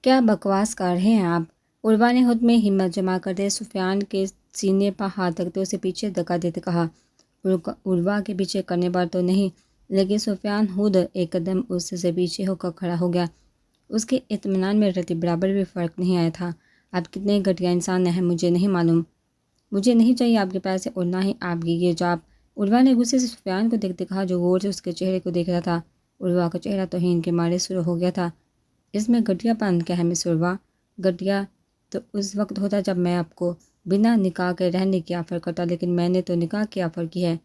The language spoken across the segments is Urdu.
کیا بکواس کر رہے ہیں آپ؟ عروہ نے خود میں ہمت جمع کرتے سفیان کے سینے پر ہاتھ رکھتے اسے پیچھے دھکا دیتے کہا۔ عروہ کے پیچھے کرنے پر تو نہیں، لیکن سفیان خود ایک قدم اس سے پیچھے ہو کر کھڑا ہو گیا۔ اس کے اطمینان میں رتی برابر بھی فرق نہیں آیا تھا۔ آپ کتنے گھٹیا انسان ہیں مجھے نہیں معلوم۔ مجھے نہیں چاہیے آپ کے پیسے اور نہ ہی آپ کی یہ جاب۔ عروہ نے غصے سے سفیان کو دیکھتے کہا جو غور سے اس کے چہرے کو دیکھ رہا تھا۔ عروہ کا چہرہ توہین کے مارے سرخ ہو گیا تھا۔ اس میں گھٹیا پن کیا ہے مس عروہ؟ گھٹیا تو اس وقت ہوتا جب میں آپ کو بنا نکاح کے رہنے کی آفر کرتا، لیکن میں نے تو نکاح کی آفر کی ہے۔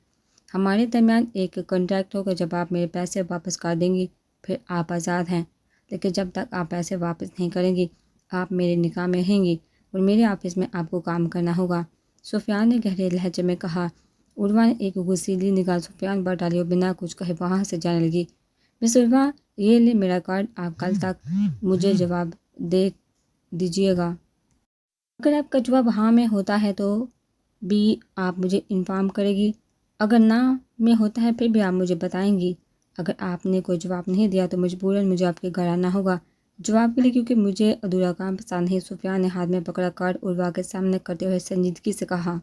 ہمارے درمیان ایک کنٹریکٹ ہوگا، جب آپ میرے پیسے واپس کر دیں گی پھر آپ آزاد ہیں، لیکن جب تک آپ پیسے واپس نہیں کریں گی آپ میرے نکاح میں رہیں گی اور میرے آفس میں آپ کو کام کرنا ہوگا، سفیان نے گہرے لہجے میں کہا۔ عروہ نے ایک غصیلی نگاہ سفیان پر ڈالی اور بنا کچھ کہے وہاں سے جانے لگی۔ مس عروہ، یہ لے میرا کارڈ، آپ کل تک مجھے جواب دے دیجیے گا۔ اگر آپ کا جواب ہاں میں ہوتا ہے تو بھی آپ مجھے انفارم کرے گی، اگر نہ میں ہوتا ہے پھر بھی آپ مجھے بتائیں گی۔ اگر آپ نے کوئی جواب نہیں دیا تو مجبوراً مجھے آپ کے گھر آنا ہوگا جواب کے لیے، کیونکہ مجھے ادھورا کام پسند نہیں۔ سفیان نے ہاتھ میں پکڑا کارڈ عروہ کے سامنے کرتے ہوئے سنجیدگی سے کہا۔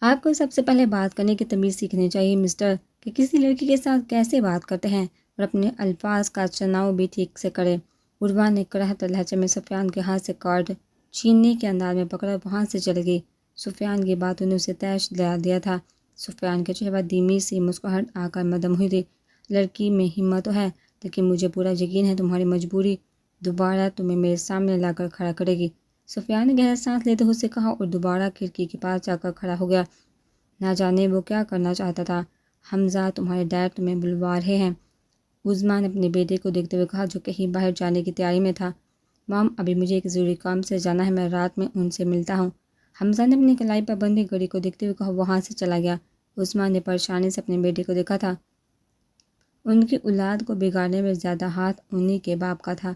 آپ کو سب سے پہلے بات کرنے کی تمیز سیکھنی چاہیے مسٹر، کہ کسی لڑکی کے ساتھ کیسے بات کرتے ہیں اور اپنے الفاظ کا چناؤ بھی ٹھیک سے کریں۔ عروہ نے کڑھتے لہجے میں سفیان کے ہاتھ سے کارڈ چھیننے کے انداز میں پکڑا اور وہاں سے چلی گئی۔ سفیان کی باتوں نے اسے طیش دلا دیا تھا۔ سفیان کے چہرے پر دھیمی سی مسکراہٹ آ کر مدھم ہوئی تھی۔ لڑکی میں ہمت تو ہے، لیکن مجھے پورا یقین ہے تمہاری مجبوری دوبارہ تمہیں میرے سامنے لا کر کھڑا کرے گی۔ سفیان نے گہرا سانس لیتے ہوئے کہا اور دوبارہ کھڑکی کے پاس جا کر کھڑا ہو گیا۔ نہ جانے وہ کیا کرنا چاہتا تھا۔ حمزہ تمہارے ڈیڈ تمہیں بلوا رہے ہیں، عظمیٰ نے اپنے بیٹے کو دیکھتے ہوئے کہا جو کہیں باہر جانے کی تیاری میں تھا۔ مام ابھی مجھے ایک ضروری کام سے جانا ہے، میں رات میں ان سے ملتا ہوں۔ حمزہ نے اپنی کلائی پر بندھی گھڑی کو دیکھتے ہوئے کہا، وہاں سے چلا گیا۔ عظمیٰ نے پریشانی سے اپنے بیٹے کو دیکھا تھا۔ ان کی اولاد کو بگاڑنے میں زیادہ ہاتھ انہی کے باپ کا تھا،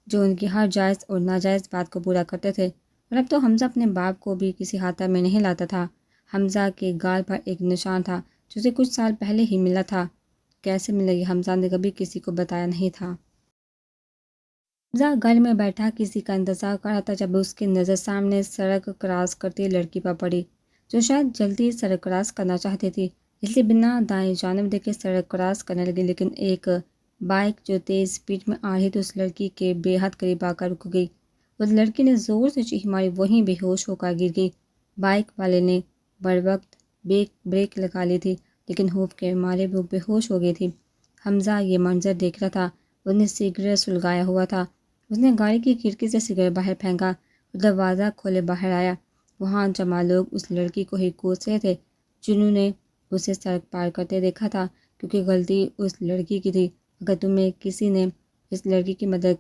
جو ان کی ہر جائز اور ناجائز بات کو پورا کرتے تھے، اور اب تو حمزہ اپنے باپ کو بھی کسی خاطر میں نہیں لاتا تھا۔ حمزہ کے گال پر ایک نشان تھا جو اسے کچھ سال پہلے ہی ملا تھا۔ کیسے ملے یہ حمزہ نے کبھی کسی کو بتایا نہیں تھا۔ حمزہ گھر میں بیٹھا کسی کا انتظار کر رہا تھا جب اس کی نظر سامنے سڑک کراس کرتی لڑکی پر پڑی، جو شاید جلدی سڑک کراس کرنا چاہتی تھی، اس لیے بنا دائیں جانب دیکھے سڑک کراس کرنے لگی، لیکن ایک بائک جو تیز سپیڈ میں آ رہی تھی اس لڑکی کے بے حد قریب آ کر رک گئی۔ اس لڑکی نے زور سے چیخ ماری، وہیں بے ہوش ہو کر گر گئی۔ بائک والے نے بروقت بریک لگا لی تھی، لیکن خوف کے مارے وہ بے ہوش ہو گئی تھی۔ حمزہ یہ منظر دیکھ رہا تھا۔ اس نے سگریٹ سلگایا ہوا تھا۔ اس نے گاڑی کی کھڑکی سے سگریٹ باہر پھینکا اور دروازہ کھولے باہر آیا۔ وہاں جمع لوگ اس لڑکی کو ہی کوس رہے تھے جنہوں نے اسے سڑک پار کرتے دیکھا تھا، کیونکہ غلطی اس لڑکی کی تھی۔ اگر تمہیں کسی نے اس لڑکی کی مدد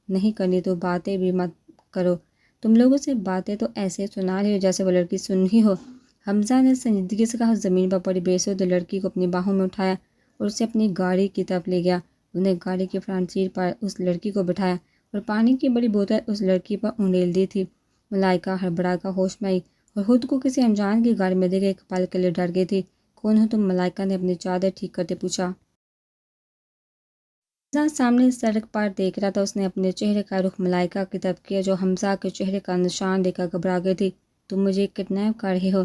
نہیں کرنی تو باتیں بھی مت کرو۔ تم لوگوں سے باتیں تو ایسے سنا رہی ہو جیسے وہ لڑکی سن رہی ہو۔ حمزہ نے سنجیدگی سے کہا۔ زمین پر پڑی بے سود لڑکی کو اپنی باہوں میں اٹھایا اور اسے اپنی گاڑی کی طرف لے گیا۔ انہیں گاڑی کی فرنٹ سیٹ پر اس لڑکی کو بٹھایا اور پانی کی بڑی بوتل اس لڑکی پر انڈیل دی تھی۔ ملائکہ ہڑبڑا کر ہوش میں آئی اور خود کو کسی انجان کی گاڑی میں دیکھ ایک پل کے لیے ڈر گئی تھی۔ کون ہو تم؟ ملائکہ نے اپنی چادر ٹھیک کرتے پوچھا۔ حمزہ سامنے سڑک پر دیکھ رہا تھا۔ اس نے اپنے چہرے کا رخ ملائکہ کی طرف کیا جو حمزہ کے چہرے کا نشان دیکھ کر گھبرا گئی تھی۔ تم مجھے کڈنیپ کر رہے ہو؟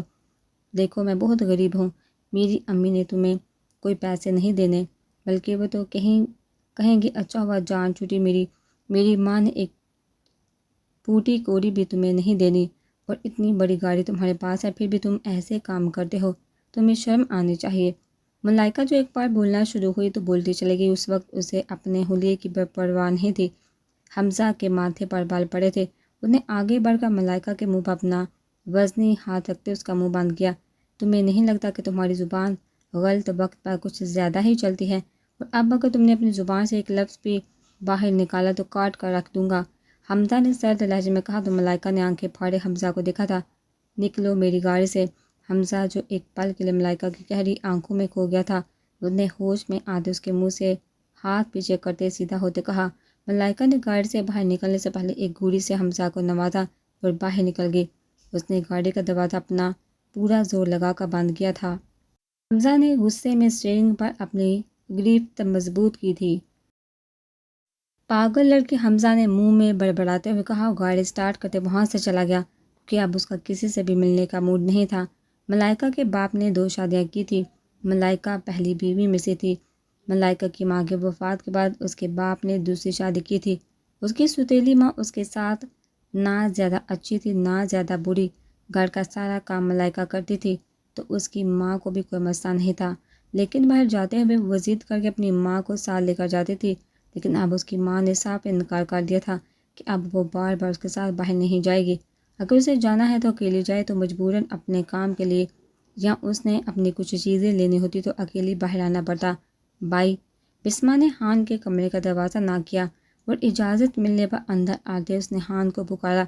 دیکھو میں بہت غریب ہوں، میری امی نے تمہیں کوئی پیسے نہیں دینے، بلکہ وہ تو کہیں گی اچھا ہوا جان چھوٹی میری ماں نے ایک پھوٹی کوڑی بھی تمہیں نہیں دینی، اور اتنی بڑی گاڑی تمہارے پاس ہے پھر بھی تم ایسے کام کرتے ہو، تمہیں شرم آنی چاہیے۔ ملائکہ جو ایک بار بولنا شروع ہوئی تو بولتی چلی گئی۔ اس وقت اسے اپنے حلیے کی پرواہ نہیں تھی۔ حمزہ کے ماتھے پر بال پڑے تھے۔ اس نے آگے بڑھ کر ملائکہ کے منہ پر اپنا وزنی ہاتھ رکھتے اس کا منہ بند کیا۔ تمہیں نہیں لگتا کہ تمہاری زبان غلط وقت پر کچھ زیادہ ہی چلتی ہے؟ اور اب اگر تم نے اپنی زبان سے ایک لفظ بھی باہر نکالا تو کاٹ کر رکھ دوں گا، حمزہ نے سرد لہجے میں کہا تو ملائکہ نے آنکھیں پھاڑے حمزہ کو دیکھا تھا۔ نکلو میری گاڑی سے۔ حمزہ جو ایک پل کے لیے ملائکہ کی گہری آنکھوں میں کھو گیا تھا، اس نے ہوش میں آتے اس کے منہ سے ہاتھ پیچھے کرتے سیدھا ہوتے کہا۔ ملائکہ نے گاڑی سے باہر نکلنے سے پہلے ایک گھوڑی سے حمزہ کو نوازا اور باہر نکل گئی۔ اس نے گاڑی کا دروازہ اپنا پورا زور لگا کر بند کیا تھا۔ حمزہ نے غصے میں اسٹیئرنگ پر اپنی گرفت مضبوط کی تھی۔ پاگل لڑکی، حمزہ نے منہ میں بڑبڑاتے ہوئے کہا۔ گاڑی سٹارٹ کرتے وہاں سے چلا گیا کہ اب اس کا کسی سے بھی ملنے کا موڈ نہیں تھا۔ ملائکہ کے باپ نے 2 شادیاں کی تھی۔ ملائکہ پہلی بیوی میں سے تھی۔ ملائکہ کی ماں کی وفات کے بعد اس کے باپ نے دوسری شادی کی تھی۔ اس کی سوتیلی ماں اس کے ساتھ نہ زیادہ اچھی تھی نہ زیادہ بری۔ گھر کا سارا کام ملائکہ کرتی تھی تو اس کی ماں کو بھی کوئی مسئلہ نہیں تھا، لیکن باہر جاتے ہوئے وہ ضد کر کے اپنی ماں کو ساتھ لے کر جاتی تھی۔ لیکن اب اس کی ماں نے صاف انکار کر دیا تھا کہ اب وہ بار بار اس کے ساتھ باہر نہیں جائے گی۔ اگر اسے جانا ہے تو اکیلی جائے، تو مجبوراً اپنے کام کے لیے یا اس نے اپنی کچھ چیزیں لینی ہوتی تو اکیلی باہر آنا پڑتا۔ بائی بسما نے ہان کے کمرے کا دروازہ ناک کیا اور اجازت ملنے پر اندر آتے اس نے ہان کو پکارا۔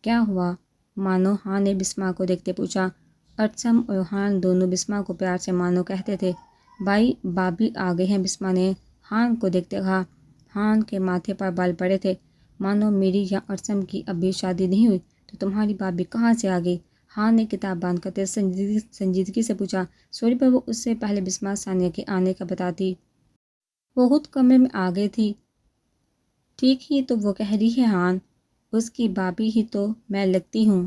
کیا ہوا؟ مانو ہان نے بسما کو دیکھتے پوچھا۔ ارچم اور ہان دونوں بسما کو پیار سے مانو کہتے تھے۔ بائی بابی آ گئے ہیں، بسما نے ہان کو دیکھتے کہا۔ ہان کے ماتھے پر بال پڑے تھے۔ مانو میری یا ارچم کی ابھی شادی نہیں ہوئی تو تمہاری بابی کہاں سے آ گئی؟ ہان نے کتاب بند کرتے سنجیدگی سے پوچھا۔ سوری پر وہ اس سے پہلے بسما ثانیہ کے آنے کا بتاتی۔ وہ خود کمرے میں آ گئی تھی۔ ٹھیک ہی تو وہ کہہ رہی ہے ہان، اس کی بابی ہی تو میں لگتی ہوں۔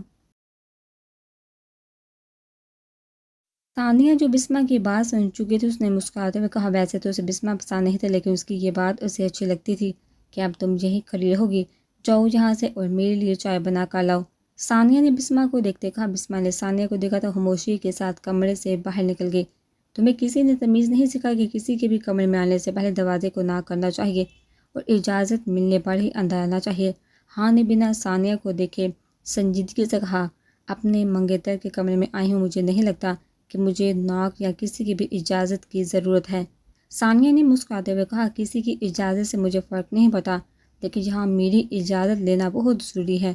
ثانیہ جو بسما کی بات سن چکی تھی اس نے مسکراتے ہوئے کہا، ویسے تو اسے بسما پسند نہیں تھا لیکن اس کی یہ بات اسے اچھی لگتی تھی کہ اب تم یہیں کھڑی رہو گی، جاؤ یہاں سے اور میرے لیے چائے بنا کر لاؤ۔ ثانیہ نے بسما کو دیکھتے کہا۔ بسما نے ثانیہ کو دیکھا تو خاموشی کے ساتھ کمرے سے باہر نکل گئی۔ تمہیں کسی نے تمیز نہیں سکھائی کہ کسی کے بھی کمرے میں آنے سے پہلے دروازے کو ناک کرنا چاہیے اور اجازت ملنے پر ہی اندر آنا چاہیے؟ ہاں نے بنا ثانیہ کو دیکھے سنجیدگی سے کہا۔ اپنے منگیتر کے کمرے میں آئی ہوں، مجھے نہیں لگتا کہ مجھے ناک یا کسی کی بھی اجازت کی ضرورت ہے۔ ثانیہ نے مسکراتے ہوئے کہا، کسی کی اجازت سے مجھے فرق نہیں پڑتا، لیکن یہاں میری اجازت لینا بہت ضروری ہے۔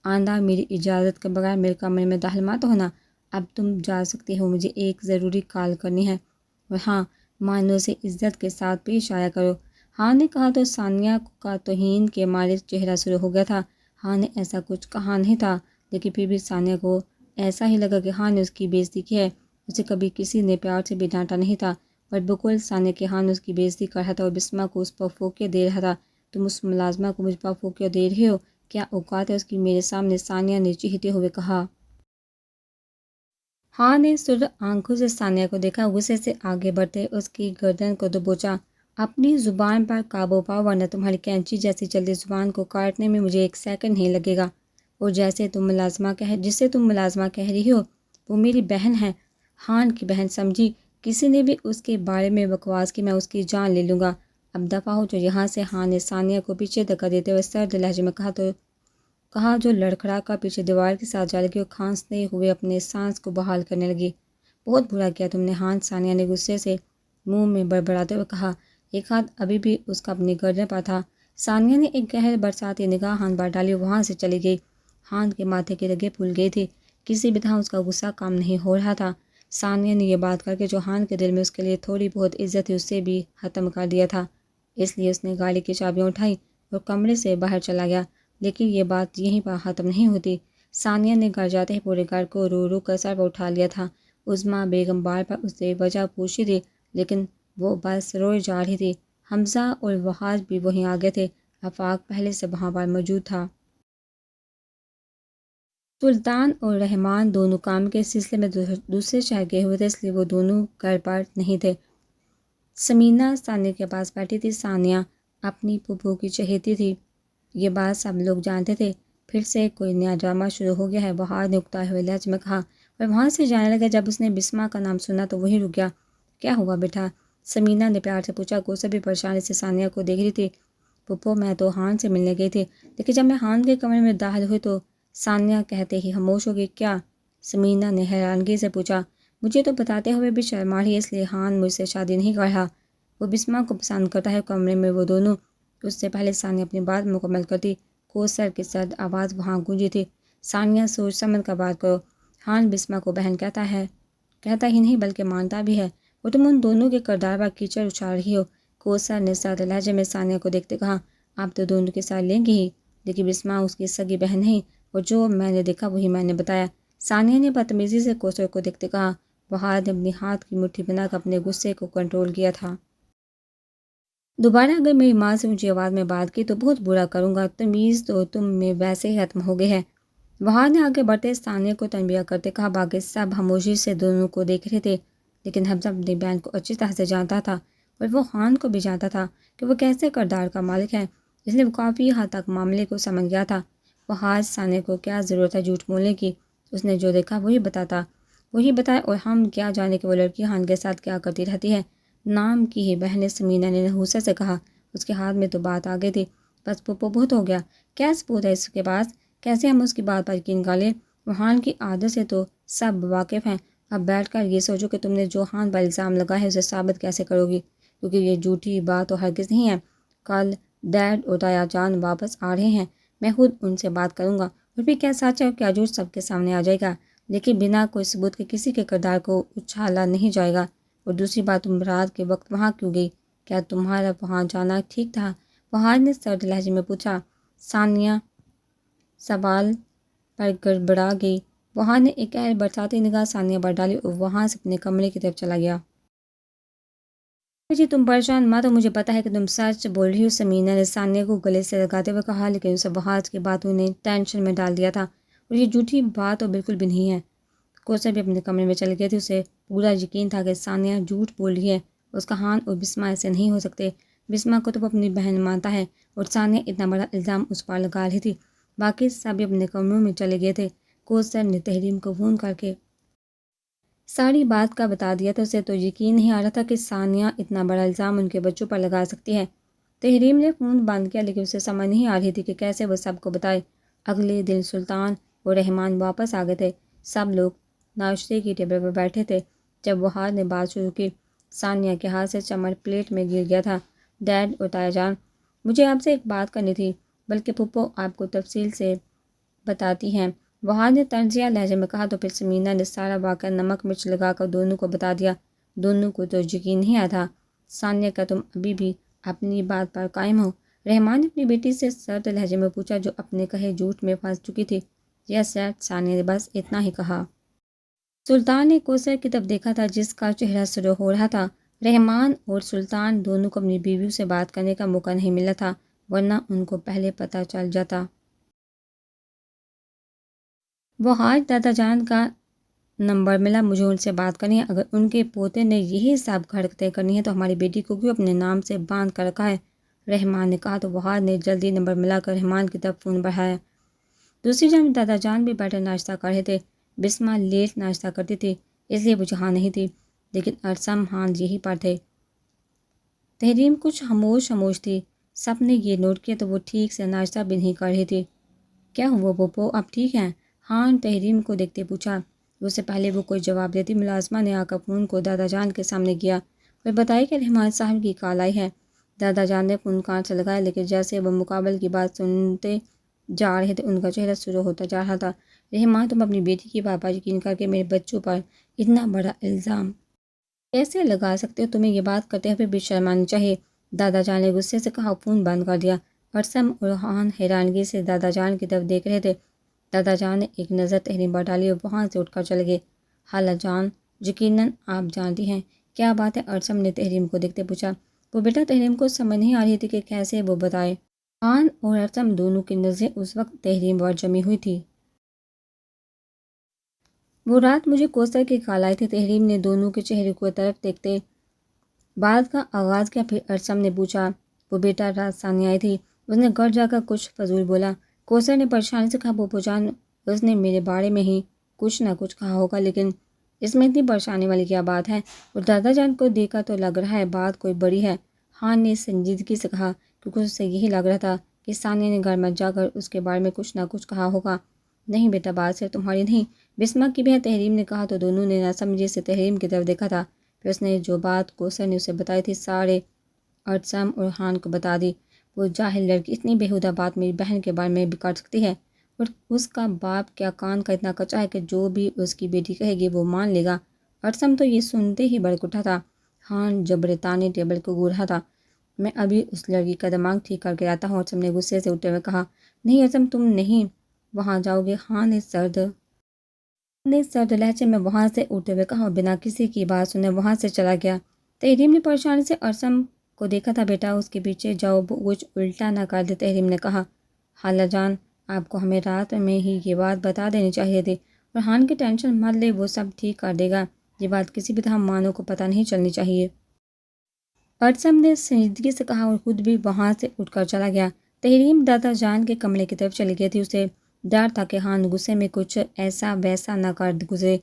آئندہ میری اجازت کے بغیر میرے کمرے میں داخل مت ہونا۔ اب تم جا سکتی ہو، مجھے ایک ضروری کال کرنی ہے، اور ہاں معنوں سے عزت کے ساتھ پیش آیا کرو۔ ہاں نے کہا تو ثانیہ کا توہین کے مارے چہرہ سرخ ہو گیا تھا۔ ہاں نے ایسا کچھ کہا نہیں تھا، لیکن پھر بھی ثانیہ کو ایسا ہی لگا کہ ہاں نے اس کی بے عزتی کی ہے۔ اسے کبھی کسی نے پیار سے بھی ڈانٹا نہیں تھا، پر بالکل ثانیہ کے ہاں نے اس کی بے عزتی کر رہا تھا اور بسما کو اس پر فوقیت دے رہا تھا۔ تم اس ملازمہ کو مجھ پر فوقیت دے رہے ہو؟ کیا اوقات ہے اس کی میرے سامنے؟ ثانیہ نے چیختے ہوئے کہا۔ ہاں نے سرخ آنکھوں سے ثانیہ کو دیکھا، غصے سے آگے بڑھتے اس کی گردن کو دبوچا۔ اپنی زبان پر قابو پاؤ ورنہ تمہاری کینچی جیسی جلدی زبان کو کاٹنے میں مجھے ایک سیکنڈ نہیں لگے گا۔ اور جسے تم ملازمہ کہہ رہی ہو وہ میری بہن ہے، ہان کی بہن سمجھی؟ کسی نے بھی اس کے بارے میں بکواس کی، میں اس کی جان لے لوں گا۔ اب دفع ہو جو یہاں سے۔ ہان نے ثانیہ کو پیچھے دھکا دیتے ہوئے سرد لہجے میں کہا جو لڑکھڑا کر پیچھے دیوار کے ساتھ جا لگی اور کھانستے ہوئے اپنے سانس کو بحال کرنے لگی۔ بہت برا کیا تم نے ہان، ثانیہ نے غصے سے منہ میں بڑبڑاتے ہوئے کہا۔ ایک ہاتھ ابھی بھی اس کا اپنی گردن پر تھا۔ ثانیہ نے ایک گہر برساتی نگاہ ہان پر ڈالی اور وہاں سے چلی گئی۔ ہان کے ماتھے کی رگیں پھول گئی تھی، کسی بھی طرح اس کا غصہ کم نہیں ہو رہا تھا۔ ثانیہ نے یہ بات کر کے جو ہان کے دل میں اس کے لیے تھوڑی بہت عزت تھی اسے بھی ختم کر دیا تھا، اس لیے اس نے گاڑی کی چابیاں اٹھائیں اور کمرے سے باہر چلا گیا۔ لیکن یہ بات یہیں پر ختم نہیں ہوتی۔ ثانیہ نے گھر جاتے ہی پورے گھر کو رو رو کر سر پر اٹھا لیا تھا۔ عظمیٰ بیگم بار بار اس سے وجہ پوچھی تھی لیکن وہ بس روئے جا رہی تھی۔ حمزہ اور وحاج بھی وہیں آ گئے تھے۔ آفاق پہلے سے وہاں پر موجود تھا۔ سلطان اور رحمان دونوں کام کے سلسلے میں دوسرے شہر گئے ہوئے تھے، اس لیے وہ دونوں گھر پر نہیں تھے۔ سمینہ ثانیہ کے پاس بیٹھی تھی۔ ثانیہ اپنی پھوپھو کی چہیتی تھی، یہ بات سب لوگ جانتے تھے۔ پھر سے کوئی نیا ڈرامہ شروع ہو گیا ہے، وحاج نے اکتا ہوئے لہجے میں کہا، اور وہاں سے جانے لگا۔ جب اس نے بسما کا نام سنا تو وہیں رک گیا۔ کیا ہوا بیٹا؟ سمینہ نے پیار سے پوچھا۔ کوثر بھی پریشانی سے ثانیہ کو دیکھ رہی تھی۔ پھوپھو میں تو ہان سے ملنے گئی تھی، لیکن جب میں ہان کے کمرے میں داخل ہوئی تو ثانیہ کہتے ہی خاموش ہو گئی۔ کیا؟ سمینہ نے حیرانگی سے پوچھا۔ مجھے تو بتاتے ہوئے بھی شرم آ رہی ہے، اس لیے ہان مجھ سے شادی نہیں کر رہا، وہ بسما کو پسند کرتا ہے۔ کمرے میں وہ دونوں۔ اس سے پہلے ثانیہ اپنی بات مکمل کرتی کوثر کی سرد آواز وہاں گونجی تھی۔ ثانیہ سوچ سمجھ کر بات کرو، ہان بسما کو بہن کہتا ہی نہیں بلکہ مانتا بھی ہے، اور تم ان دونوں کے کردار پر کیچڑ اچھال رہی ہو۔ کوثر نے سرد لہجے میں ثانیہ کو دیکھتے کہا، آپ تو دونوں کے ساتھ لیں گی ہی، لیکن بسما اس کی سگی بہن نہیں، اور جو میں نے دیکھا وہی میں نے بتایا۔ ثانیہ نے بدتمیزی سے کوثر کو دیکھتے کہا۔ وحاج نے اپنی ہاتھ کی مٹھی بنا کر اپنے غصے کو کنٹرول کیا تھا۔ دوبارہ اگر میری ماں سے اونچی آواز میں بات کی تو بہت برا کروں گا، تمیز تو تم میں ویسے ہی ختم ہو گئی ہے۔ وہاں نے آگے بڑھتے ثانیہ کو تنبیہ کرتے کہا۔ باقی سب خاموشی سے دونوں کو دیکھ رہے تھے، لیکن حمزہ اپنی بہن کو اچھی طرح سے جانتا تھا اور وہ خان کو بھی جانتا تھا کہ وہ کیسے کردار کا مالک ہے، اس لیے وہ کافی حد تک معاملے کو سمجھ گیا تھا۔ وہ حاج ثانیہ کو کیا ضرورت ہے جھوٹ بولنے کی، اس نے جو دیکھا وہی بتایا، اور ہم کیا جانے کہ وہ لڑکی خان کے ساتھ کیا کرتی رہتی ہے۔ نام کی ہی بہن سمینہ نے نحوست سے کہا۔ اس کے ہاتھ میں تو بات آ گئی تھی، بس پپو بہت ہو گیا، کیا ثبوت ہے اس کے پاس، کیسے ہم اس کی بات پر یقین کر لیں؟ وہان کی عادت سے تو سب واقف ہیں، اب بیٹھ کر یہ سوچو کہ تم نے جو خان پر الزام لگا ہے اسے ثابت کیسے کرو گی، کیونکہ یہ جھوٹی بات تو ہرگز نہیں ہے۔ کل ڈیڈ اور تایا جان واپس آ رہے ہیں، میں خود ان سے بات کروں گا، اور پھر کیا سچ ہے اور کیا جھوٹ سب کے سامنے آ جائے گا، لیکن بنا کوئی ثبوت کے کسی کے کردار کو اچھالا نہیں جائے گا۔ اور دوسری بات، تم رات کے وقت وہاں کیوں گئی؟ کیا تمہارا وہاں جانا ٹھیک تھا؟ وہاں نے سرد لہجے میں پوچھا۔ ثانیہ سوال پر گڑبڑا گئی۔ وہاں نے ایک گہری برساتی نگاہ ثانیہ پر ڈالی اور وہاں سے اپنے کمرے کی طرف چلا گیا۔ جی تم پریشان مت ہو، مجھے پتا ہے کہ تم سچ بول رہی ہو، سمینہ نے ثانیہ کو گلے سے لگاتے ہوئے کہا، لیکن اسے وہاج کی باتوں نے ٹینشن میں ڈال دیا تھا، اور یہ جھوٹی بات تو بالکل بھی نہیں ہے۔ کوثر بھی اپنے کمرے میں چل گئی تھی، اسے پورا یقین تھا کہ ثانیہ جھوٹ بول رہی ہے، اس کا خان اور بسمہ ایسے نہیں ہو سکتے، بسمہ کو تو وہ اپنی بہن مانتا ہے، اور ثانیہ اتنا بڑا الزام اس پر لگا رہی تھی۔ باقی سب بھی اپنے کمروں میں چلے گئے تھے۔ کوثر نے تحریم کو فون کر کے ساری بات کا بتا دیا تھا، اسے تو یقین نہیں آ رہا تھا کہ ثانیہ اتنا بڑا الزام ان کے بچوں پر لگا سکتی ہے۔ تحریم نے فون بند کیا، لیکن اسے سمجھ نہیں آ رہی تھی کہ کیسے وہ سب کو بتائے۔ اگلے دن سلطان اور رحمان واپس آ گئے تھے، سب لوگ ناشتے کی ٹیبل پر بیٹھے تھے۔ جب وہاج نے بات شروع کی، ثانیہ کے ہاتھ سے چمچ پلیٹ میں گر گیا تھا۔ ڈیڈ اور تایا جان، مجھے آپ سے ایک بات کرنی تھی، بلکہ پھپھو آپ کو تفصیل سے بتاتی ہیں، وہاج نے طنزیہ لہجے میں کہا۔ تو پھر سمینہ نے سارا واقعہ نمک مرچ لگا کر دونوں کو بتا دیا۔ دونوں کو تو یقین نہیں آیا تھا۔ ثانیہ، کیا تم ابھی بھی اپنی بات پر قائم ہو؟ رحمان نے اپنی بیٹی سے سرد لہجے میں پوچھا، جو اپنے کہے جھوٹ میں پھنس چکی تھی۔ یس ڈیڈ، ثانیہ نے بس اتنا ہی کہا۔ سلطان نے کوثر کی طرف دیکھا تھا، جس کا چہرہ سرخ ہو رہا تھا۔ رحمان اور سلطان دونوں کو اپنی بیویوں سے بات کرنے کا موقع نہیں ملا تھا، ورنہ ان کو پہلے پتہ چل جاتا۔ وہ آج دادا جان کا نمبر ملا، مجھے ان سے بات کرنی ہے۔ اگر ان کے پوتے نے یہی سب حرکتیں کرنی ہے تو ہماری بیٹی کو کیوں اپنے نام سے باندھ کر رکھا ہے؟ رحمان نے کہا۔ تو وہاج نے جلدی نمبر ملا کر رحمان کی طرف فون بڑھایا۔ دوسری جانب دادا جان بھی بیٹھے ناشتہ کر رہے تھے۔ بسمہ لیٹ ناشتہ کرتی تھی، اس لیے وہ جہاں نہیں تھی، لیکن ارسم خان یہیں پر تھے۔ تحریم کچھ خاموش تھی، سب نے یہ نوٹ کیا، تو وہ ٹھیک سے ناشتہ بھی نہیں کر رہی تھی۔ کیا ہوا پپو، آپ ٹھیک ہیں؟ خان تحریم کو دیکھتے پوچھا۔ اس سے پہلے وہ کوئی جواب دیتی، ملازمہ نے آ کر فون کو دادا جان کے سامنے کیا اور بتایا کہ رحمان صاحب کی کال آئی ہے۔ دادا جان نے فون کان سے لگایا، لیکن جیسے وہ مقابل کی بات سنتے جا رہے تھے ان کا چہرہ سرخ ہوتا جا رہا تھا۔ رحمان، تم اپنی بیٹی کی بات پر یقین کر کے میرے بچوں پر اتنا بڑا الزام کیسے لگا سکتے ہو؟ تمہیں یہ بات کرتے ہوئے بھی شرم آنی چاہیے، دادا جان نے غصے سے کہا۔ فون بند کر دیا۔ ارسم اور خان حیرانگی سے دادا جان کی طرف دیکھ رہے تھے۔ دادا جان نے ایک نظر تحریم پر ڈالی اور وہاں سے اٹھ کر چلے گئے۔ خالہ جان، یقیناً آپ جانتی ہیں کیا بات ہے؟ ارسم نے تحریم کو دیکھتے پوچھا۔ وہ بیٹا تحریم کو سمجھ نہیں آ رہی تھی کہ کیسے وہ بتائے۔ خان اور ارسم دونوں کی نظریں اس وقت تحریم پر جمی ہوئی تھی۔ وہ رات مجھے کوثر کی کال آئی تھی، تحریم نے دونوں کے چہرے کو طرف دیکھتے بات کا آغاز کیا۔ پھر ارسم نے پوچھا، وہ بیٹا رات ثانیہ آئی تھی، اس نے گھر جا کر کچھ فضول بولا؟ کوثر نے پریشانی سے کہا، پپو جان، اس نے میرے بارے میں ہی کچھ نہ کچھ کہا ہوگا، لیکن اس میں اتنی پریشانی والی کیا بات ہے؟ اور دادا جان کو دیکھا تو لگ رہا ہے بات کوئی بڑی ہے، خان نے سنجیدگی سے کہا، کیونکہ اس سے یہی لگ رہا تھا کہ ثانیہ نے گھر میں جا کر اس کے بارے میں کچھ نہ کچھ کہا ہوگا۔ نہیں بیٹا، بات صرف تمہاری نہیں، بسمہ کی بھی ہے، تحریم نے کہا۔ تو دونوں نے ناسمجھی سے تحریم کی طرف دیکھا تھا۔ پھر اس نے جو بات کوثر نے اسے بتائی تھی سارے ارسم اور خان کو بتا دی۔ وہ جاہل لڑکی اتنی بیہودہ بات میری بہن کے بارے میں بھی کر سکتی ہے، اور اس کا باپ کیا کان کا اتنا کچا ہے کہ جو بھی اس کی بیٹی کہے گی وہ مان لے گا؟ ارسم تو یہ سنتے ہی بھڑک اٹھا تھا۔ خان جبرتانی ٹیبل کو گھور رہا تھا۔ میں ابھی اس لڑکی کا دماغ ٹھیک کر کے آتا ہوں، ارسم نے غصے سے اٹھتے ہوئے کہا۔ نہیں ارسم، تم نہیں وہاں جاؤ گے، خان نے سرد لہجے میں وہاں سے اٹھتے ہوئے کہا، اور بنا کسی کی بات سنے وہاں سے چلا گیا۔ تحریم نے پریشانی سے ارسم کو دیکھا تھا بیٹا، اس کے پیچھے جاؤ، کچھ الٹا نہ کر دے، تحریم نے کہا۔ خالہ جان، آپ کو ہمیں رات میں ہی یہ بات بتا دینی چاہیے تھی۔ فرحان کی ٹینشن مت لے، وہ سب ٹھیک کر دے گا، یہ بات کسی بھی طرح مانو کو پتہ نہیں چلنی چاہیے۔ ارسم نے سنجیدگی سے کہا اور خود بھی وہاں سے اٹھ کر چلا گیا۔ تحریم دادا جان کے کمرے کی طرف چلی گئی تھی، اسے ڈر تھا کہ خان غصے میں کچھ ایسا ویسا نہ کر گزرے۔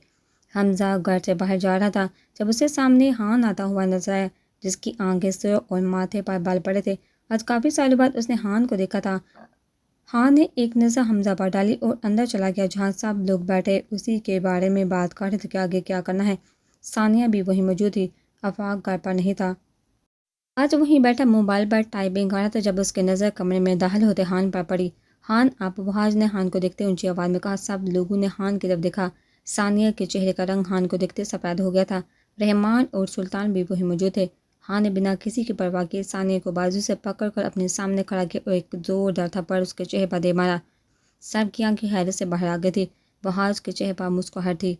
حمزہ گھر سے باہر جا رہا تھا جب اسے سامنے خان آتا ہوا نظر آیا، جس کی آنکھیں سر اور ماتھے پر بال پڑے تھے۔ آج کافی سالوں بعد اس نے خان کو دیکھا تھا۔ خان نے ایک نظر حمزہ پر ڈالی اور اندر چلا گیا جہاں سب لوگ بیٹھے اسی کے بارے میں بات کر رہے تھے کہ آگے کیا کرنا ہے۔ ثانیہ بھی وہیں موجود تھی، آفاق گھر پر نہیں تھا۔ آج وہیں بیٹھا موبائل پر ٹائپنگ کر رہا تھا جب اس کی نظر کمرے میں داخل ہوتے خان پر پڑی۔ خان، آپ وحاج نے خان کو دیکھتے اونچی آواز میں کہا۔ سب لوگوں نے خان کی طرف دیکھا۔ ثانیہ کے چہرے کا رنگ خان کو دیکھتے سفید ہو گیا تھا۔ رحمان اور سلطان بھی وہیں موجود تھے۔ خان نے بنا کسی کی پرواہ کیے ثانیہ کو بازو سے پکڑ کر اپنے سامنے کھڑا کیا اور ایک زوردار تھپڑ اس کے چہرے پر دے مارا۔ سب کی آنکھیں حیرت سے باہر آ گئی تھی۔ وحاج کے چہرے پر مسکراہٹ تھی۔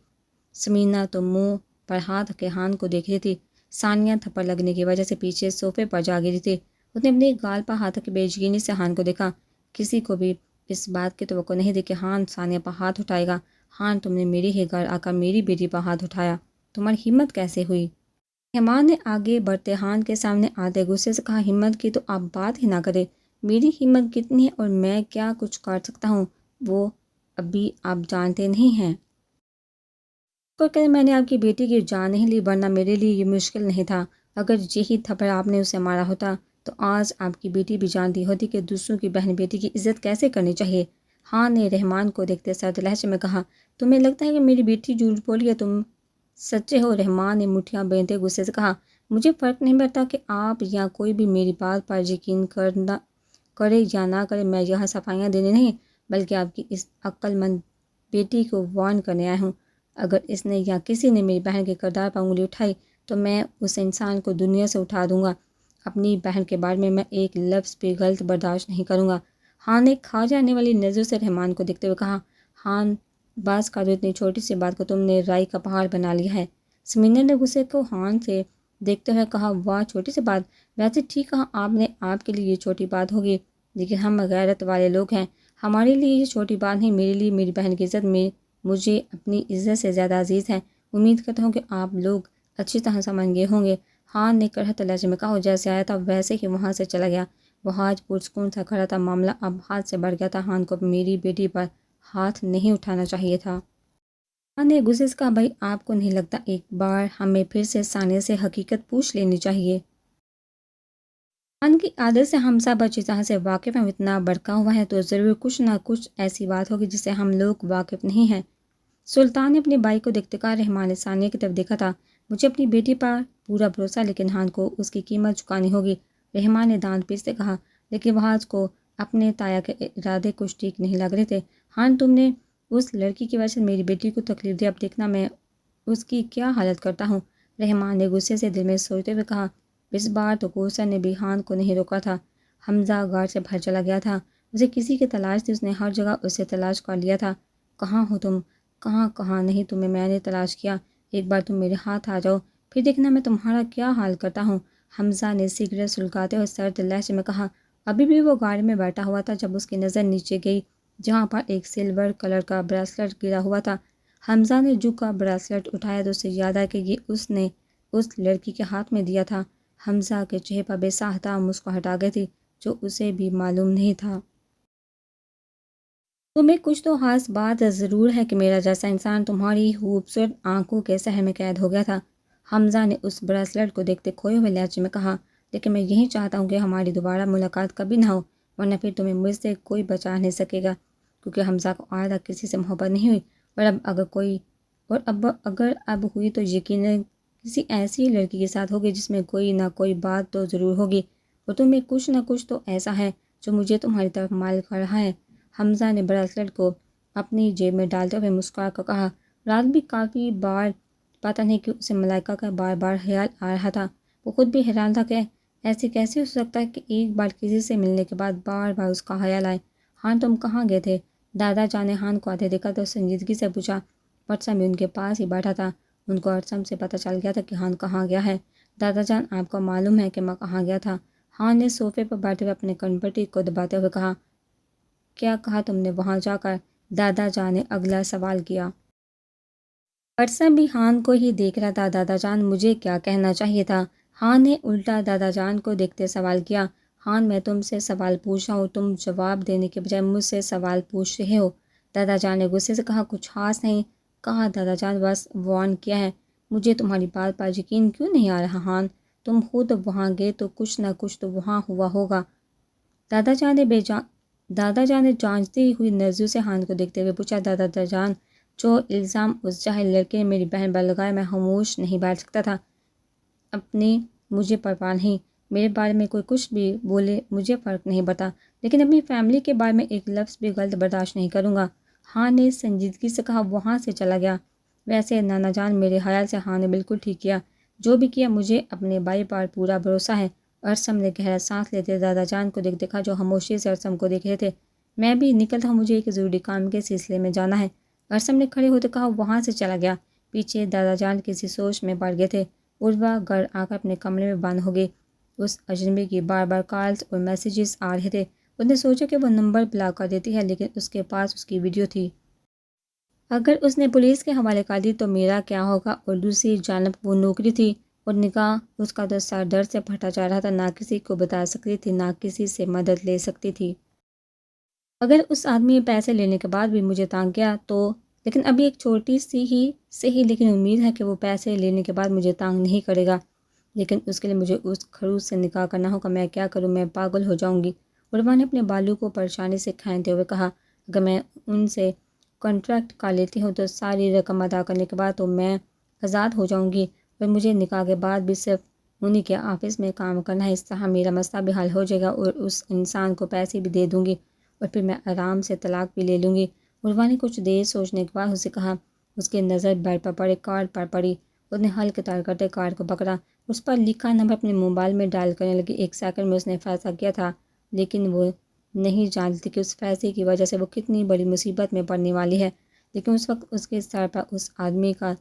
سمینا تو منہ پر ہاتھ کے خان کو دیکھ رہی تھی۔ ثانیہ تھپڑ لگنے کی وجہ سے پیچھے صوفے پر جا گری تھی۔ اس نے اپنے گال پر ہاتھ کی بے یقینی سے خان کو دیکھا۔ کسی کو بھی اس بات کی توقع نہیں تھی کہ خان ثانیہ پر ہاتھ اٹھائے گا۔ خان، تم نے میری ہی گھر آ کر میری بیٹی پر ہاتھ اٹھایا، تمہاری ہمت کیسے ہوئی؟ رحمان نے آگے بڑھتے خان کے سامنے آتے غصے سے کہا۔ ہمت کی تو آپ بات ہی نہ کرے، میری ہمت کتنی ہے اور میں کیا کچھ کر سکتا ہوں وہ ابھی آپ جانتے نہیں ہیں۔ کہ میں نے آپ کی بیٹی کی جان نہیں لی، ورنہ میرے لیے یہ مشکل نہیں تھا۔ اگر یہی تھپڑ آپ نے اسے مارا ہوتا تو آج آپ کی بیٹی بھی جانتی ہوتی کہ دوسروں کی بہن بیٹی کی عزت کیسے کرنی چاہیے۔ خان نے رحمان کو دیکھتے سرد لہجے میں کہا۔ تمہیں لگتا ہے کہ میری بیٹی جھوٹ بولی ہے، تم سچے ہو؟ رحمان نے مٹھیاں باندھتے غصے سے کہا۔ مجھے فرق نہیں پڑتا کہ آپ یا کوئی بھی میری بات پر یقین کرے یا نہ کرے، میں یہاں صفائیاں دینے نہیں بلکہ آپ کی اس عقل مند بیٹی کو وارن کرنے آیا ہوں۔ اگر اس نے یا کسی نے میری بہن کے کردار پر انگلی اٹھائی تو میں اس انسان کو دنیا سے اٹھا دوں گا۔ اپنی بہن کے بارے میں ایک لفظ بھی غلط برداشت نہیں کروں گا۔ خان نے کھا جانے والی نظر سے رحمان کو دیکھتے ہوئے کہا۔ خان، بس کر دو، اتنی چھوٹی سی بات کو تم نے رائی کا پہاڑ بنا لیا ہے۔ سمندر نے غصے کو خان سے دیکھتے ہوئے کہا۔ واہ، چھوٹی سی بات، ویسے ٹھیک کہا آپ نے، آپ کے لیے یہ چھوٹی بات ہوگی لیکن ہم غیرت والے لوگ ہیں، ہمارے لیے یہ چھوٹی بات نہیں۔ میرے لیے میری بہن کی عزت مجھے اپنی عزت سے زیادہ عزیز ہے۔ امید کرتا ہوں کہ آپ لوگ اچھی طرح سمجھ گئے ہوں گے۔ خان نے کڑھتے لہجے میں کہا۔ جیسے آیا تھا ویسے ہی وہاں سے چلا گیا۔ وحاج پرسکون سا کھڑا تھا۔ معاملہ اب ہاتھ سے بڑھ گیا تھا۔ خان کو میری بیٹی پر ہاتھ نہیں اٹھانا چاہیے تھا۔ خان نے غصے سے کہا۔ بھائی، آپ کو نہیں لگتا ایک بار ہمیں پھر سے ثانیہ سے حقیقت پوچھ لینی چاہیے؟ خان کی عادت سے ہم سب اچھی طرح سے واقف ہیں، اتنا بڑکا ہوا ہے تو ضرور کچھ نہ کچھ ایسی بات ہوگی جس سے ہم لوگ واقف نہیں ہیں۔ سلطان نے اپنے بھائی کو دیکھتے کہا۔ رحمان نے ثانیہ کی طرف دیکھا تھا۔ مجھے اپنی بیٹی پر پورا بھروسہ، لیکن خان کو اس کی قیمت چکانی ہوگی۔ رحمان نے دانت پیستے کہا۔ لیکن وحاج کو اپنے تایا کے ارادے کچھ ٹھیک نہیں لگ رہے تھے۔ خان، تم نے اس لڑکی کی وجہ سے میری بیٹی کو تکلیف دی، اب دیکھنا میں اس کی کیا حالت کرتا ہوں۔ رحمان نے غصے سے دل میں سوچتے ہوئے کہا۔ اس بار تو کوثر نے بھی خان کو نہیں روکا تھا۔ حمزہ گھر سے باہر چلا گیا تھا، اسے کسی کی تلاش تھی، اس نے ہر جگہ اسے تلاش کر لیا تھا۔ کہاں ہو تم؟ کہاں نہیں، تمہیں میں نے تلاش کیا، ایک بار تم میرے ہاتھ آ جاؤ، پھر دیکھنا میں تمہارا کیا حال کرتا ہوں۔ حمزہ نے سگریٹ سلگاتے ہوئے سرد لہجے میں کہا۔ ابھی بھی وہ گاڑی میں بیٹھا ہوا تھا جب اس کی نظر نیچے گئی جہاں پر ایک سلور کلر کا بریسلٹ گرا ہوا تھا۔ حمزہ نے جھک کر بریسلٹ اٹھایا تو اسے یاد آیا کہ یہ اس نے اس لڑکی کے ہاتھ میں دیا تھا۔ حمزہ کے چہرے پر بے ساختہ مسکراہٹ آ گئی تھی جو اسے بھی معلوم نہیں تھا۔ تمہیں کچھ تو خاص بات ضرور ہے کہ میرا جیسا انسان تمہاری خوبصورت آنکھوں کے سحر میں قید ہو گیا تھا۔ حمزہ نے اس بریسلٹ کو دیکھتے کھوئے ہوئے لہجے میں کہا۔ لیکن میں یہی چاہتا ہوں کہ ہماری دوبارہ ملاقات کبھی نہ ہو، ورنہ پھر تمہیں مجھ سے کوئی بچا نہیں سکے گا، کیونکہ حمزہ کو آج تک کسی سے محبت نہیں ہوئی، اور اگر اب ہوئی تو یقیناً کسی ایسی لڑکی کے ساتھ ہوگی جس میں کوئی نہ کوئی بات تو ضرور ہوگی، اور تمہیں کچھ نہ کچھ تو ایسا ہے جو مجھے تمہاری طرف مائل کر رہا ہے۔ حمزہ نے بریسلٹ کو اپنی جیب میں ڈالتے ہوئے مسکرا کر کہا۔ رات بھی کافی بار پتہ نہیں کہ اسے ملائکہ کا بار بار خیال آ رہا تھا۔ وہ خود بھی حیران تھا کہ ایسے کیسے ہو سکتا ہے کہ ایک بار کسی سے ملنے کے بعد بار بار اس کا خیال آئے۔ خان، تم کہاں گئے تھے؟ دادا جان نے خان کو آتے دیکھا تو سنجیدگی سے پوچھا۔ ارسم بھی ان کے پاس ہی بیٹھا تھا۔ ان کو ارسم سے پتہ چل گیا تھا کہ خان کہاں گیا ہے۔ دادا جان آپ کو معلوم ہے کہ میں کہاں گیا تھا؟ خان نے صوفے پر بیٹھے ہوئے اپنے کنپٹی کو دباتے ہوئے کہا۔ کیا کہا تم نے وہاں جا کر؟ دادا جان نے اگلا سوال کیا۔ ارسم بھی خان کو ہی دیکھ رہا تھا۔ دادا جان مجھے کیا کہنا چاہیے تھا؟ خان نے الٹا دادا جان کو دیکھتے سوال کیا۔ خان میں تم سے سوال پوچھ رہا ہوں، تم جواب دینے کے بجائے مجھ سے سوال پوچھ رہے ہو۔ دادا جان نے غصے سے کہا۔ کچھ خاص نہیں کہا دادا جان، بس وارن کیا ہے۔ مجھے تمہاری بات پر یقین کیوں نہیں آ رہا خان؟ تم خود وہاں گئے تو کچھ نہ کچھ تو وہاں ہوا ہوگا۔ دادا جان نے جانچتی ہوئی نظروں سے خان کو دیکھتے ہوئے پوچھا۔ دادا جان جو الزام اس جاہل لڑکے نے میری بہن پر لگایا، میں خاموش نہیں بیٹھ سکتا تھا۔ اپنی مجھے پرواہ نہیں، میرے بارے میں کوئی کچھ بھی بولے مجھے فرق نہیں پڑتا، لیکن اپنی فیملی کے بارے میں ایک لفظ بھی غلط برداشت نہیں کروں گا۔ خان نے سنجیدگی سے کہا۔ وہاں سے چلا گیا۔ ویسے نانا جان میرے خیال سے خان نے بالکل ٹھیک کیا، جو بھی کیا مجھے اپنے بھائی پر پورا بھروسہ ہے۔ ارسم نے گہرا سانس لیتے دادا جان کو دیکھا جو خاموشی سے ارسم کو دیکھ رہے تھے۔ میں بھی نکلتا ہوں، مجھے ایک ضروری کام کے سلسلے میں جانا ہے، ارسم نے کھڑے ہوتے کہا۔ وہاں سے چلا گیا۔ پیچھے دادا جان کسی سوچ میں پڑ گئے تھے۔ عروہ گھر آ کر اپنے کمرے میں بند ہو گئی۔ اس اجنبی کی بار بار کالز اور میسیجز آ رہے تھے۔ اس نے سوچا کہ وہ نمبر بلاک کر دیتی ہے، لیکن اس کے پاس اس کی ویڈیو تھی۔ اگر اس نے پولیس کے حوالے کر دی تو میرا کیا ہوگا؟ اور دوسری جانب وہ نوکری تھی اور نکاح، اس کا تو سر درد سے پھٹا جا رہا تھا۔ نہ کسی کو بتا سکتی تھی، نہ کسی سے مدد لے سکتی تھی۔ اگر اس آدمی نے پیسے لینے کے بعد بھی مجھے تانگ کیا تو، لیکن ابھی ایک چھوٹی سی ہی صحیح لیکن امید ہے کہ وہ پیسے لینے کے بعد مجھے تانگ نہیں کرے گا، لیکن اس کے لیے مجھے اس خروج سے نکاح کرنا ہوگا۔ میں کیا کروں؟ میں پاگل ہو جاؤں گی۔ عروہ نے اپنے بالوں کو پریشانی سے کھینچتے ہوئے کہا۔ اگر میں ان سے کانٹریکٹ کر لیتی ہوں تو ساری رقم ادا کرنے کے بعد تو میں آزاد ہو جاؤں گی، اور مجھے نکاح کے بعد بھی صرف انہی کے آفس میں کام کرنا ہے۔ اس طرح میرا مسئلہ بھی حل ہو جائے گا اور اس انسان کو پیسے بھی دے دوں گی، اور پھر میں آرام سے طلاق بھی لے لوں گی۔ عروہ نے کچھ دیر سوچنے کے بعد اسے کہا۔ اس کی نظر بیڈ پر پڑے کارڈ پر پڑی۔ اس نے ہلکے تار کرتے کارڈ کو پکڑا، اس پر لکھا نمبر اپنے موبائل میں ڈائل کرنے لگی۔ ایک سیکنڈ میں اس نے فیصلہ کیا تھا، لیکن وہ نہیں جانتی کہ اس فیصلے کی وجہ سے وہ کتنی بڑی مصیبت میں پڑنے والی ہے۔ لیکن اس وقت اس کے سر پر اس آدمی کا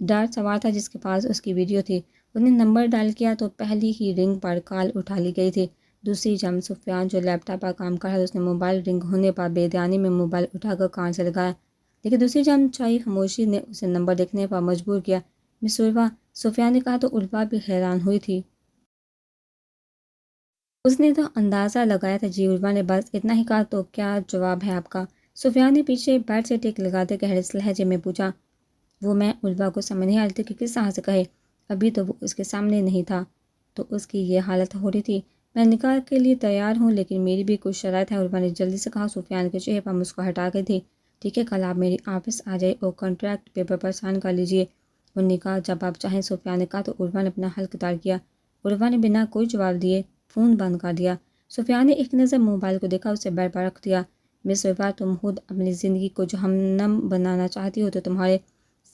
ڈر سوار تھا جس کے پاس اس کی ویڈیو تھی۔ اس نے نمبر ڈائل کیا تو پہلی ہی رنگ پر کال اٹھا لی گئی تھی۔ دوسری جم سفیان جو لیپ ٹاپ پر کام کر رہا تھا، اس نے موبائل رنگ ہونے پر بے دھیانی میں موبائل اٹھا کر کان سے لگایا، لیکن دوسری جم چائی خاموشی نے اسے نمبر دیکھنے پر مجبور کیا۔ مس عروہ، سفیان نے کہا تو عروہ بھی حیران ہوئی تھی۔ اس نے تو اندازہ لگایا تھا۔ جی عروہ نے بس اتنا ہی کہا۔ تو کیا جواب ہے آپ کا؟ سفیان نے پیچھے بیٹھ سے ٹیک لگاتے گہرے لہجے میں پوچھا۔ وہ میں عروہ کو سمجھ نہیں آ رہی تھی کہ کس طرح سے کہے۔ ابھی تو وہ اس کے سامنے نہیں تھا تو اس کی یہ حالت ہو رہی تھی۔ میں نکاح کے لیے تیار ہوں، لیکن میری بھی کچھ شرائط ہے، عروہ نے جلدی سے کہا۔ سفیان کے چہرے پر مسکراہٹ آ گئی تھی۔ ٹھیک ہے، کل آپ میری آفس آ جائے اور کانٹریکٹ پیپر پر سائن کر لیجئے، اور نکاح جب آپ چاہیں، سفیان نے کہا تو عروہ نے اپنا حلق تار کیا۔ عروہ نے بنا کوئی جواب دیے فون بند کر دیا۔ سفیان نے ایک نظر موبائل کو دیکھا، اسے بیڈ پر رکھ دیا۔ مس عروہ، تم خود اپنی زندگی کو جہنم بنانا چاہتی ہو تو تمہارے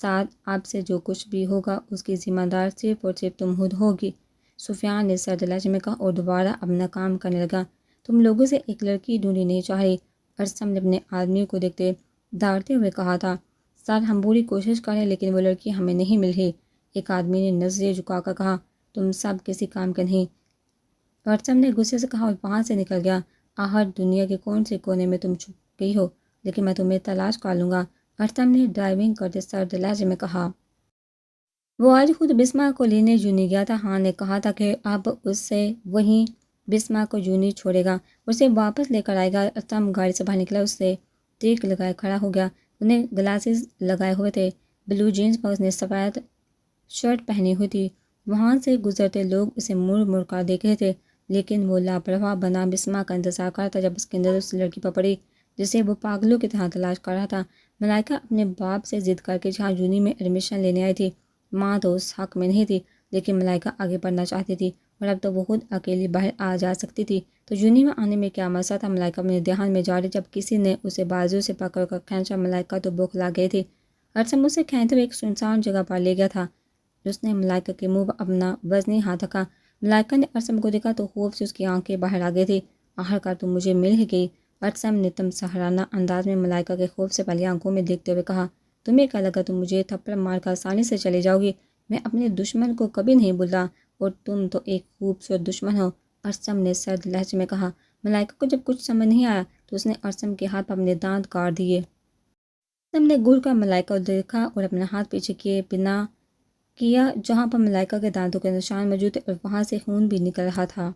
ساتھ اب سے جو کچھ بھی ہوگا اس کی ذمہ دار صرف اور صرف تم خود ہوگی، سفیان نے سرد لہجے میں کہا اور دوبارہ اپنا کام کرنے لگا۔ تم لوگوں سے ایک لڑکی ڈھونڈی نہیں چاہ رہی، ارسم نے اپنے آدمیوں کو دیکھتے دھاڑتے ہوئے کہا تھا۔ سر، ہم پوری کوشش کریں لیکن وہ لڑکی ہمیں نہیں مل رہی، ایک آدمی نے نظریں جھکا کر کہا۔ تم سب کسی کام کے نہیں، ارسم نے غصے سے کہا اور وہاں سے نکل گیا۔ آخر دنیا کے کون سے کونے میں تم چھپ گئی ہو، لیکن میں تمہیں تلاش کر لوں گا، ارسم نے ڈرائیونگ کرتے سرد لہجے میں کہا۔ وہ آج خود بسما کو لینے یونی گیا تھا۔ خان نے کہا تھا کہ اب اس سے وہیں بسما کو یونی چھوڑے گا، اسے واپس لے کر آئے گا۔ ارسم گاڑی سے باہر نکلا، اس سے ٹیک لگائے کھڑا ہو گیا۔ اس نے گلاسز لگائے ہوئے تھے، بلو جینس پر اس نے سفید شرٹ پہنی ہوئی تھی۔ وہاں سے گزرتے لوگ اسے مڑ مڑ کر دیکھ رہے تھے، لیکن وہ لاپرواہ بنا بسما کا انتظار کرتا تھا۔ جب اس کی نظر اس لڑکی پر پڑی جسے وہ پاگلوں کی طرح تلاش کر رہا تھا، ملائکہ اپنے باپ سے ضد کر کے جہاں یونی میں ایڈمیشن لینے آئی تھی، ماں تو اس حق میں نہیں تھی، لیکن ملائکہ آگے بڑھنا چاہتی تھی اور اب تو وہ خود اکیلی باہر آ جا سکتی تھی، تو یونی میں آنے میں کیا مسئلہ تھا؟ ملائکہ اپنے دھیان میں جا رہی جب کسی نے اسے بازو سے پکڑ کر کھینچا۔ ملائکہ تو بوکھلا گئی تھی۔ ارسم اسے کھینچتے ہوئے ایک سنسان جگہ پر لے گیا تھا۔ اس نے ملائکہ کے منہ پر اپنا وزنی ہاتھ رکھا۔ ملائکہ نے ارسم کو دیکھا تو خوف سے اس کی آنکھیں باہر آ گئی تھی۔ آخرکار تم مجھے مل ہی گئی، ارسم نے تم سہرانہ انداز میں ملائکہ کے خوف سے پھلی آنکھوں میں دیکھتے ہوئے کہا۔ تمہیں کیا لگا تم مجھے تھپڑ مار کر آسانی سے چلی جاؤ گی؟ میں اپنے دشمن کو کبھی نہیں بھولا، اور تم تو ایک خوبصورت دشمن ہو، ارسم نے سرد لہجے میں کہا۔ ملائکہ کو جب کچھ سمجھ نہیں آیا تو اس نے ارسم کے ہاتھ پر اپنے دانت کاٹ دیے۔ ارسم نے گھور کر ملائکہ کو دیکھا اور اپنا ہاتھ پیچھے کیے بنا کیا جہاں پر ملائکہ کے دانتوں کے نشان موجود تھے، اور وہاں سے خون بھی نکل رہا تھا۔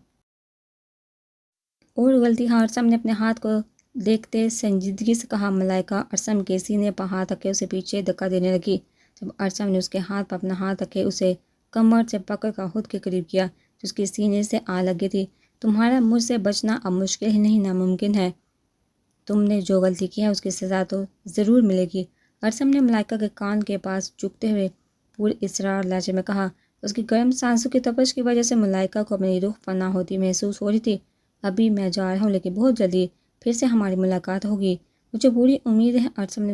اور غلطی ہاں، ارسم نے اپنے ہاتھ کو دیکھتے سنجیدگی سے کہا۔ ملائکہ ارسم کے سینے پر ہاتھ رکھے اسے پیچھے دھکا دینے لگی۔ جب ارسم نے اس کے ہاتھ پر اپنا ہاتھ رکھے اسے کمر سے پکڑ کر خود کے قریب کیا جو اس کے سینے سے آ لگی تھی۔ تمہارا مجھ سے بچنا اب مشکل ہی نہیں ناممکن ہے، تم نے جو غلطی کی ہے اس کی سزا تو ضرور ملے گی، ارسم نے ملائکہ کے کان کے پاس جھکتے ہوئے پورے اصرار لہجے میں کہا۔ اس کی گرم سانسوں کی تپش کی وجہ سے ملائکہ کو اپنی روح فنا ہوتی محسوس ہو رہی تھی۔ ابھی میں جا رہا ہوں لیکن بہت جلدی پھر سے ہماری ملاقات ہوگی، مجھے پوری امید ہے، ارسم نے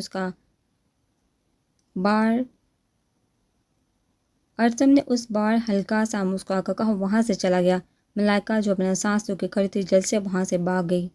اس بار ہلکا سا مسکرا کر کہا، وہاں سے چلا گیا۔ ملائکہ جو اپنا سانس روک کے کھڑی تھی جلد سے وہاں سے بھاگ گئی۔